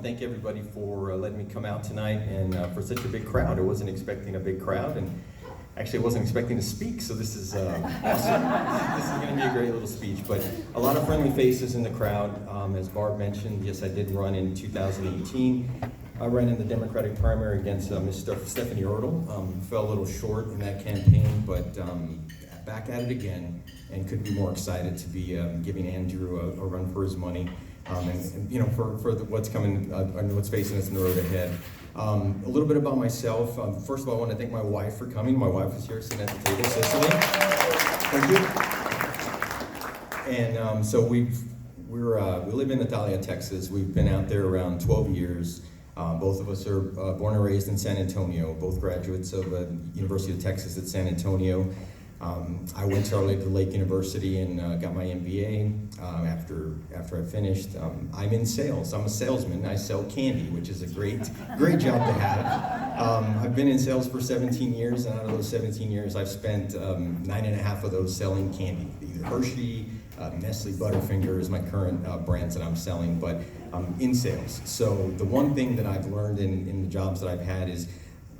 thank everybody for letting me come out tonight and for such a big crowd. I wasn't expecting a big crowd, and actually I wasn't expecting to speak, so this is awesome. This is going to be a great little speech, but a lot of friendly faces in the crowd. As Barb mentioned, yes, I did run in 2018. I ran in the Democratic primary against Ms. Stephanie Ertl. Fell a little short in that campaign, but back at it again, and couldn't be more excited to be giving Andrew a run for his money. And you know, for what's coming and what's facing us in the road ahead. A little bit about myself. First of all, I want to thank my wife for coming. My wife is here sitting at the table, Cicely. Thank you. And so we live in Natalia, Texas. We've been out there around 12 years. Both of us are born and raised in San Antonio. Both graduates of the University of Texas at San Antonio. I went to Lake University and got my MBA. After I finished, I'm in sales. I'm a salesman. I sell candy, which is a great job to have. I've been in sales for 17 years, and out of those 17 years, I've spent 9.5 of those selling candy. Either Hershey, Nestle, Butterfinger is my current brands that I'm selling, but in sales. So the one thing that I've learned in the jobs that I've had is,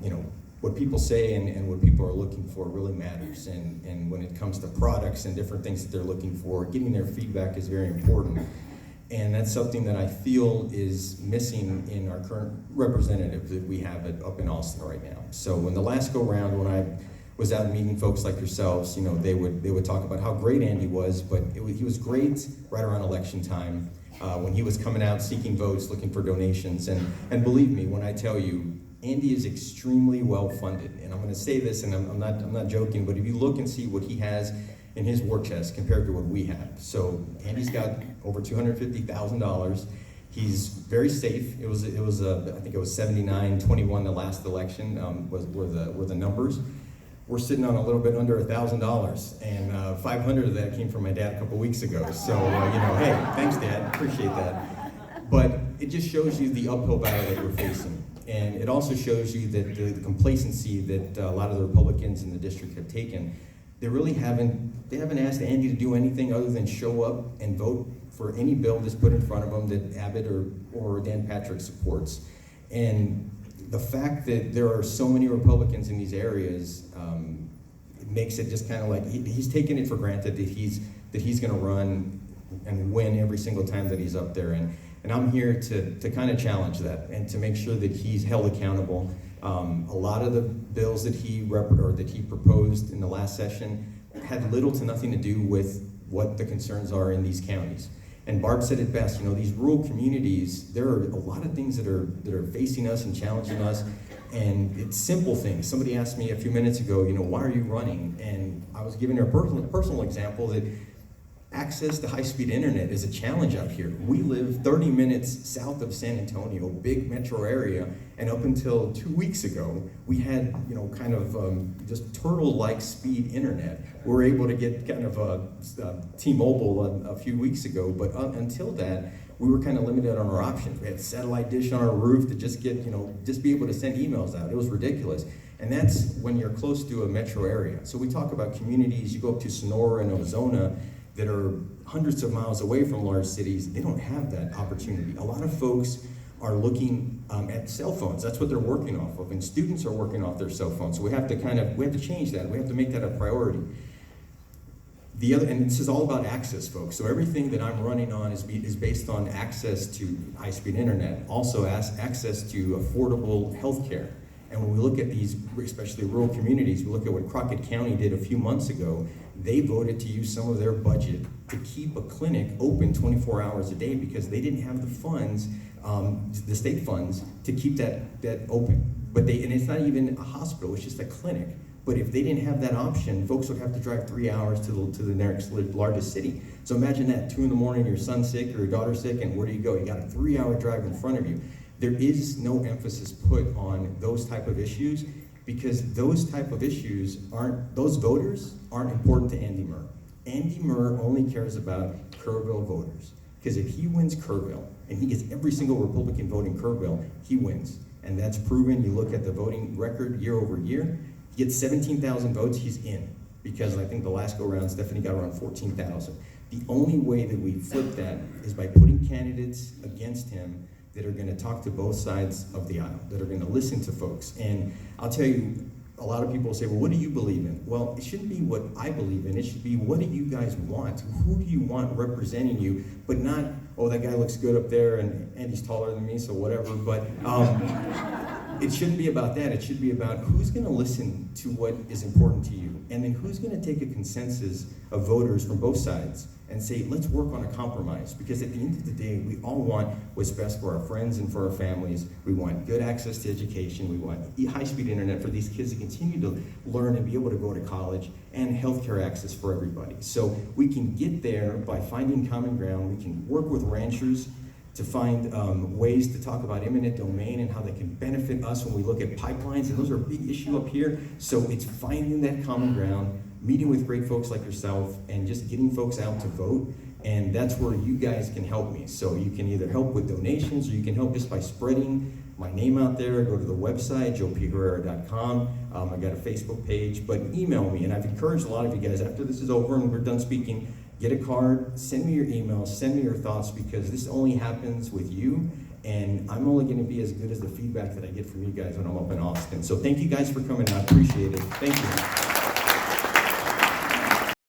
you know, what people say and what people are looking for really matters. And when it comes to products and different things that they're looking for, getting their feedback is very important. And that's something that I feel is missing in our current representative that we have up in Austin right now. So in the last go round, when I was out meeting folks like yourselves, you know, they would talk about how great Andy was, but he was great right around election time, when he was coming out seeking votes, looking for donations. And believe me when I tell you, Andy is extremely well funded, and I'm going to say this, and I'm not joking. But if you look and see what he has in his war chest compared to what we have, so Andy's got over $250,000. He's very safe. It was I think it was 79-21 the last election were the numbers. We're sitting on a little bit under $1,000, and 500 of that came from my dad a couple weeks ago. So you know, hey, thanks, Dad. Appreciate that. But it just shows you the uphill battle that we're facing. And it also shows you that the complacency that a lot of the Republicans in the district have taken. They haven't asked Andy to do anything other than show up and vote for any bill that's put in front of them that Abbott or Dan Patrick supports. And the fact that there are so many Republicans in these areas, it makes it just kind of like he's taking it for granted that he's going to run and win every single time that he's up there. And I'm here to kind of challenge that and to make sure that he's held accountable. A lot of the bills that he proposed in the last session had little to nothing to do with what the concerns are in these counties. And Barb said it best, you know, these rural communities, there are a lot of things that are facing us and challenging us, and it's simple things. Somebody asked me a few minutes ago, you know, why are you running? And I was giving her a personal example that access to high-speed internet is a challenge out here. We live 30 minutes south of San Antonio, big metro area, and up until 2 weeks ago, we had, you know, kind of just turtle-like speed internet. We were able to get kind of T-Mobile a few weeks ago, but until that, we were kind of limited on our options. We had a satellite dish on our roof to just be able to send emails out. It was ridiculous. And that's when you're close to a metro area. So we talk about communities, you go up to Sonora and Ozona, that are hundreds of miles away from large cities. They don't have that opportunity. A lot of folks are looking at cell phones. That's what they're working off of, and students are working off their cell phones. So we have to change that. We have to make that a priority. And this is all about access, folks. So everything that I'm running on is based on access to high-speed internet, also access to affordable health care. And when we look at these, especially rural communities, we look at what Crockett County did a few months ago. They voted to use some of their budget to keep a clinic open 24 hours a day because they didn't have the funds, the state funds, to keep that open. And it's not even a hospital, it's just a clinic. But if they didn't have that option, folks would have to drive 3 hours to the next largest city. So imagine that, 2 in the morning, your son's sick or your daughter's sick, and where do you go? You got a 3-hour drive in front of you. There is no emphasis put on those type of issues because those type of issues those voters aren't important to Andy Murr. Andy Murr only cares about Kerrville voters because if he wins Kerrville and he gets every single Republican vote in Kerrville, he wins. And that's proven. You look at the voting record year over year, he gets 17,000 votes, he's in. Because I think the last go round, Stephanie got around 14,000. The only way that we flip that is by putting candidates against him that are going to talk to both sides of the aisle, that are going to listen to folks. And I'll tell you, a lot of people say, well, what do you believe in? Well, it shouldn't be what I believe in. It should be, what do you guys want? Who do you want representing you? But not, oh, that guy looks good up there and he's taller than me, so whatever. But it shouldn't be about that. It should be about who's going to listen to what is important to you. And then who's going to take a consensus of voters from both sides and say, let's work on a compromise. Because at the end of the day, we all want what's best for our friends and for our families. We want good access to education. We want high-speed internet for these kids to continue to learn and be able to go to college, and healthcare access for everybody. So we can get there by finding common ground. We can work with ranchers to find ways to talk about eminent domain and how they can benefit us when we look at pipelines, and those are a big issue up here. So it's finding that common ground, meeting with great folks like yourself, and just getting folks out to vote. And that's where you guys can help me. So you can either help with donations, or you can help just by spreading my name out there. Go to the website, joepherrera.com. I got a Facebook page, but email me. And I've encouraged a lot of you guys, after this is over and we're done speaking, get a card, send me your emails, send me your thoughts, because this only happens with you, and I'm only going to be as good as the feedback that I get from you guys when I'm up in Austin. So thank you guys for coming. I appreciate it. Thank you.